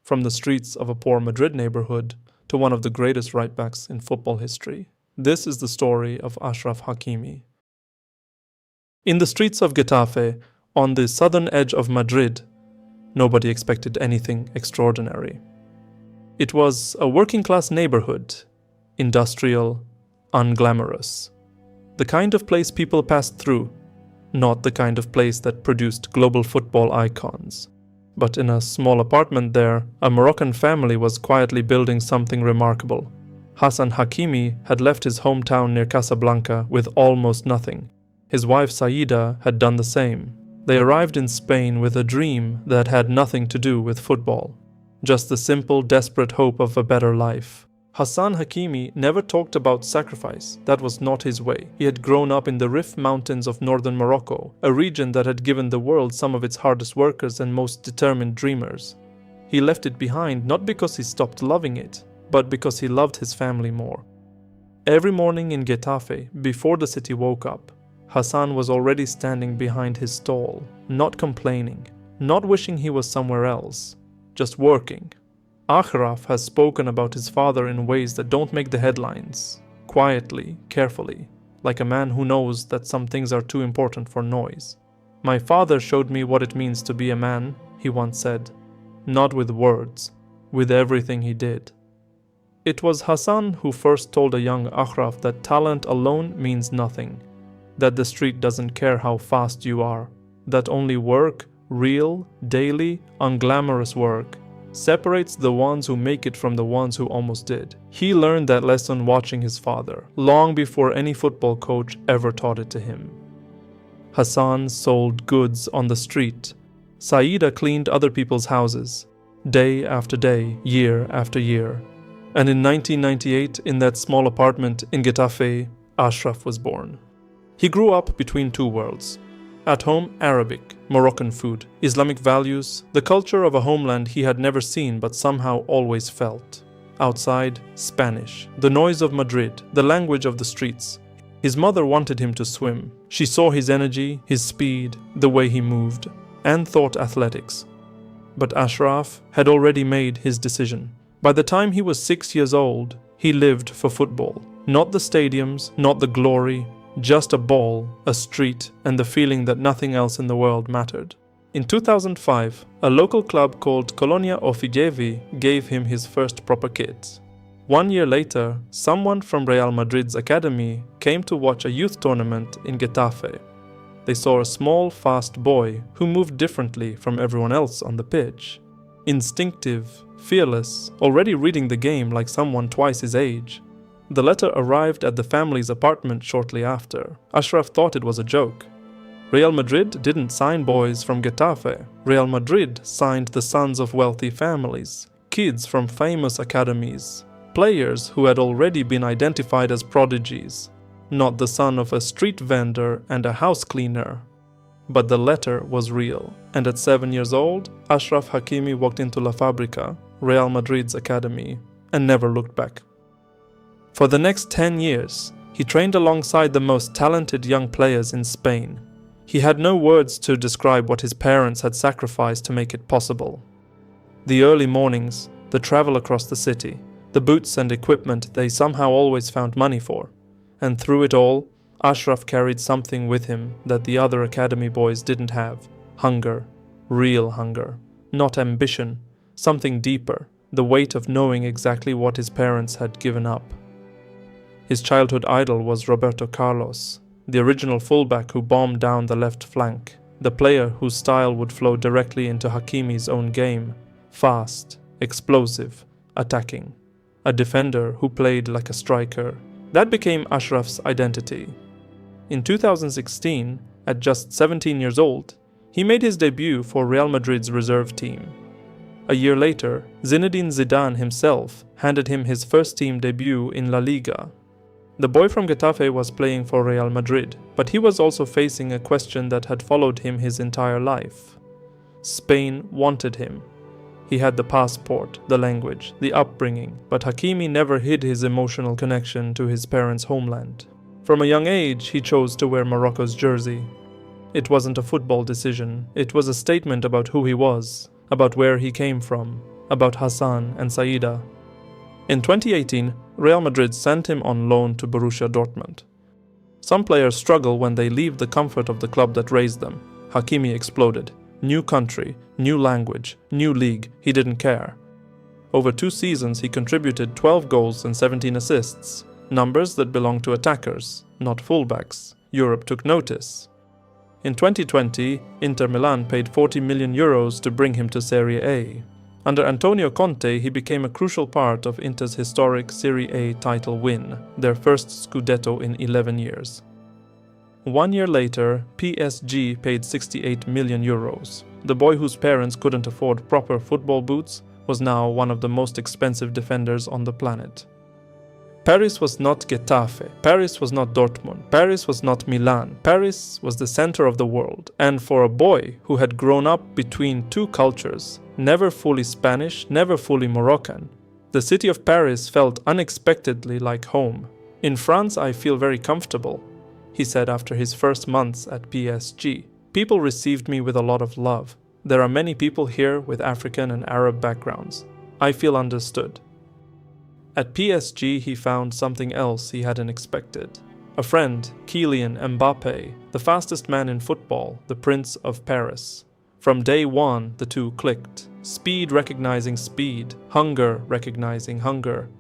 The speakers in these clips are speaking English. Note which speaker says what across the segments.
Speaker 1: from the streets of a poor Madrid neighborhood to one of the greatest right-backs in football history. This is the story of Achraf Hakimi. In the streets of Getafe, on the southern edge of Madrid, nobody expected anything extraordinary. It was a working-class neighborhood, industrial, unglamorous. The kind of place people passed through, not the kind of place that produced global football icons. But in a small apartment there, a Moroccan family was quietly building something remarkable. Hassan Hakimi had left his hometown near Casablanca with almost nothing. His wife Saida had done the same. They arrived in Spain with a dream that had nothing to do with football. Just the simple, desperate hope of a better life. Hassan Hakimi never talked about sacrifice. That was not his way. He had grown up in the Rif Mountains of northern Morocco, a region that had given the world some of its hardest workers and most determined dreamers. He left it behind not because he stopped loving it, but because he loved his family more. Every morning in Getafe, before the city woke up, Hassan was already standing behind his stall, not complaining, not wishing he was somewhere else, just working. Achraf has spoken about his father in ways that don't make the headlines, quietly, carefully, like a man who knows that some things are too important for noise. "My father showed me what it means to be a man," he once said, "not with words, with everything he did." It was Hassan who first told a young Achraf that talent alone means nothing, that the street doesn't care how fast you are, that only work, real, daily, unglamorous work, separates the ones who make it from the ones who almost did. He learned that lesson watching his father, long before any football coach ever taught it to him. Hassan sold goods on the street. Saida cleaned other people's houses, day after day, year after year. And in 1998, in that small apartment in Getafe, Achraf was born. He grew up between two worlds. At home, Arabic, Moroccan food, Islamic values, the culture of a homeland he had never seen but somehow always felt. Outside, Spanish, the noise of Madrid, the language of the streets. His mother wanted him to swim. She saw his energy, his speed, the way he moved, and thought athletics. But Achraf had already made his decision. By the time he was 6 years old, he lived for football. Not the stadiums, not the glory, just a ball, a street, and the feeling that nothing else in the world mattered. In 2005, a local club called Colonia Ofijevi gave him his first proper kit. 1 year later, someone from Real Madrid's academy came to watch a youth tournament in Getafe. They saw a small, fast boy who moved differently from everyone else on the pitch. Instinctive, fearless, already reading the game like someone twice his age. The letter arrived at the family's apartment shortly after. Achraf thought it was a joke. Real Madrid didn't sign boys from Getafe. Real Madrid signed the sons of wealthy families, kids from famous academies, players who had already been identified as prodigies, not the son of a street vendor and a house cleaner. But the letter was real, and at 7 years old, Achraf Hakimi walked into La Fábrica, Real Madrid's academy, and never looked back. For the next 10 years, he trained alongside the most talented young players in Spain. He had no words to describe what his parents had sacrificed to make it possible. The early mornings, the travel across the city, the boots and equipment they somehow always found money for. And through it all, Achraf carried something with him that the other academy boys didn't have. Hunger. Real hunger. Not ambition. Something deeper. The weight of knowing exactly what his parents had given up. His childhood idol was Roberto Carlos, the original fullback who bombed down the left flank, the player whose style would flow directly into Hakimi's own game, fast, explosive, attacking. A defender who played like a striker. That became Achraf's identity. In 2016, at just 17 years old, he made his debut for Real Madrid's reserve team. A year later, Zinedine Zidane himself handed him his first team debut in La Liga. The boy from Getafe was playing for Real Madrid, but he was also facing a question that had followed him his entire life. Spain wanted him. He had the passport, the language, the upbringing, but Hakimi never hid his emotional connection to his parents' homeland. From a young age, he chose to wear Morocco's jersey. It wasn't a football decision, it was a statement about who he was, about where he came from, about Hassan and Saida. In 2018, Real Madrid sent him on loan to Borussia Dortmund. Some players struggle when they leave the comfort of the club that raised them. Hakimi exploded. New country, new language, new league, he didn't care. Over 2 seasons he contributed 12 goals and 17 assists, numbers that belong to attackers, not fullbacks. Europe took notice. In 2020, Inter Milan paid €40 million to bring him to Serie A. Under Antonio Conte, he became a crucial part of Inter's historic Serie A title win, their first Scudetto in 11 years. 1 year later, PSG paid €68 million. The boy whose parents couldn't afford proper football boots was now one of the most expensive defenders on the planet. Paris was not Getafe, Paris was not Dortmund, Paris was not Milan, Paris was the center of the world. And for a boy who had grown up between 2 cultures, never fully Spanish, never fully Moroccan, the city of Paris felt unexpectedly like home. In France, I feel very comfortable, he said after his first months at PSG. People received me with a lot of love. There are many people here with African and Arab backgrounds. I feel understood. At PSG, he found something else he hadn't expected. A friend, Kylian Mbappé, the fastest man in football, the Prince of Paris. From day one, the two clicked. Speed recognizing speed, hunger recognizing hunger.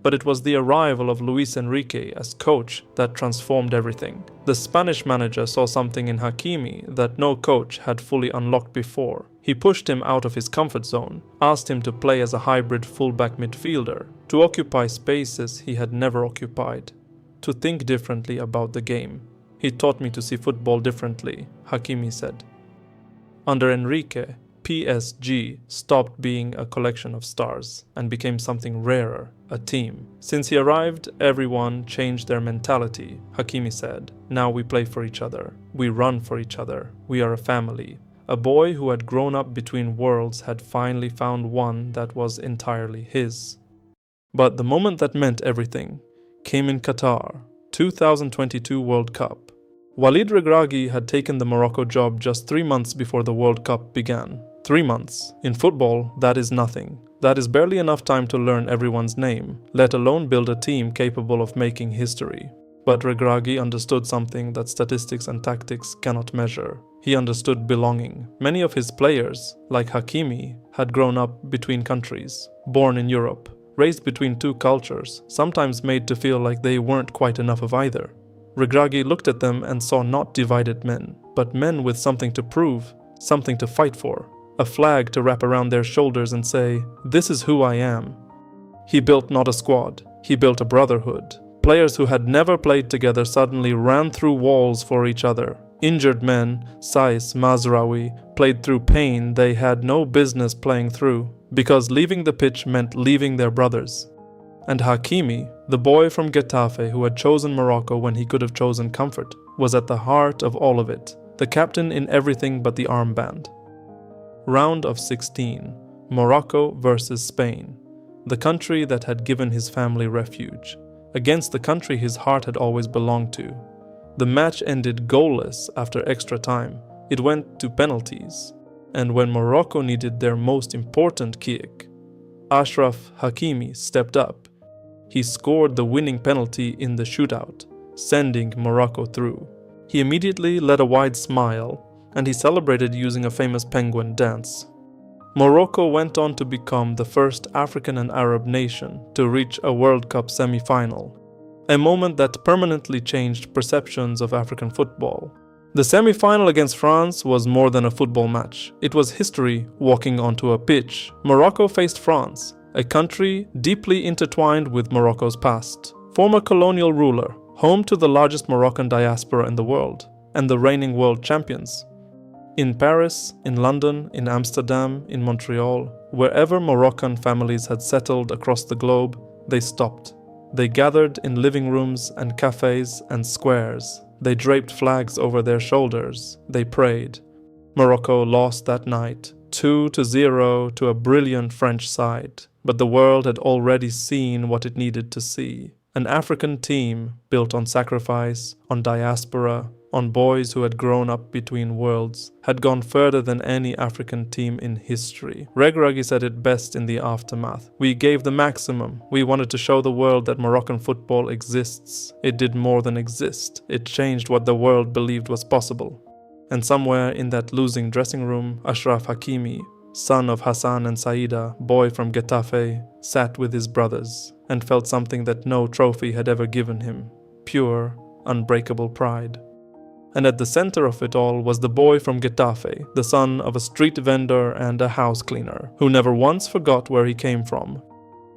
Speaker 1: But it was the arrival of Luis Enrique as coach that transformed everything. The Spanish manager saw something in Hakimi that no coach had fully unlocked before. He pushed him out of his comfort zone, asked him to play as a hybrid fullback midfielder, to occupy spaces he had never occupied, to think differently about the game. He taught me to see football differently, Hakimi said. Under Enrique, PSG stopped being a collection of stars and became something rarer, a team. Since he arrived, everyone changed their mentality, Hakimi said. Now we play for each other. We run for each other. We are a family. A boy who had grown up between worlds had finally found one that was entirely his. But the moment that meant everything came in Qatar, 2022 World Cup. Walid Regragui had taken the Morocco job just 3 months before the World Cup began. 3 months. In football, that is nothing. That is barely enough time to learn everyone's name, let alone build a team capable of making history. But Regragui understood something that statistics and tactics cannot measure. He understood belonging. Many of his players, like Hakimi, had grown up between countries, born in Europe, raised between 2 cultures, sometimes made to feel like they weren't quite enough of either. Regragui looked at them and saw not divided men, but men with something to prove, something to fight for, a flag to wrap around their shoulders and say, "This is who I am." He built not a squad, he built a brotherhood. Players who had never played together suddenly ran through walls for each other. Injured men, Saiss, Mazraoui, played through pain they had no business playing through, because leaving the pitch meant leaving their brothers. And Hakimi, the boy from Getafe who had chosen Morocco when he could have chosen comfort, was at the heart of all of it, the captain in everything but the armband. Round of 16, Morocco versus Spain, the country that had given his family refuge, against the country his heart had always belonged to. The match ended goalless after extra time. It went to penalties. And when Morocco needed their most important kick, Achraf Hakimi stepped up. He scored the winning penalty in the shootout, sending Morocco through. He immediately led a wide smile, and he celebrated using a famous penguin dance. Morocco went on to become the first African and Arab nation to reach a World Cup semi-final, a moment that permanently changed perceptions of African football. The semi-final against France was more than a football match. It was history walking onto a pitch. Morocco faced France, a country deeply intertwined with Morocco's past. Former colonial ruler, home to the largest Moroccan diaspora in the world, and the reigning world champions. In Paris, in London, in Amsterdam, in Montreal, wherever Moroccan families had settled across the globe, they stopped. They gathered in living rooms and cafes and squares. They draped flags over their shoulders. They prayed. Morocco lost that night, 2-0 to a brilliant French side. But the world had already seen what it needed to see. An African team built on sacrifice, on diaspora, on boys who had grown up between worlds, had gone further than any African team in history. Regragui said it best in the aftermath. "We gave the maximum. We wanted to show the world that Moroccan football exists. It did more than exist. It changed what the world believed was possible." And somewhere in that losing dressing room, Achraf Hakimi, son of Hassan and Saida, boy from Getafe, sat with his brothers and felt something that no trophy had ever given him: pure, unbreakable pride. And at the center of it all was the boy from Getafe, the son of a street vendor and a house cleaner, who never once forgot where he came from.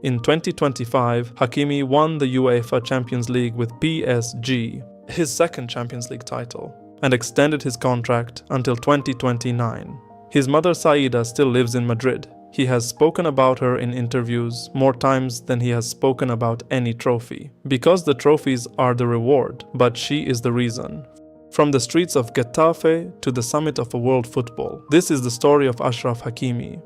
Speaker 1: In 2025, Hakimi won the UEFA Champions League with PSG, his second Champions League title, and extended his contract until 2029. His mother Saida still lives in Madrid. He has spoken about her in interviews more times than he has spoken about any trophy, because the trophies are the reward, but she is the reason. From the streets of Getafe to the summit of world football, this is the story of Achraf Hakimi.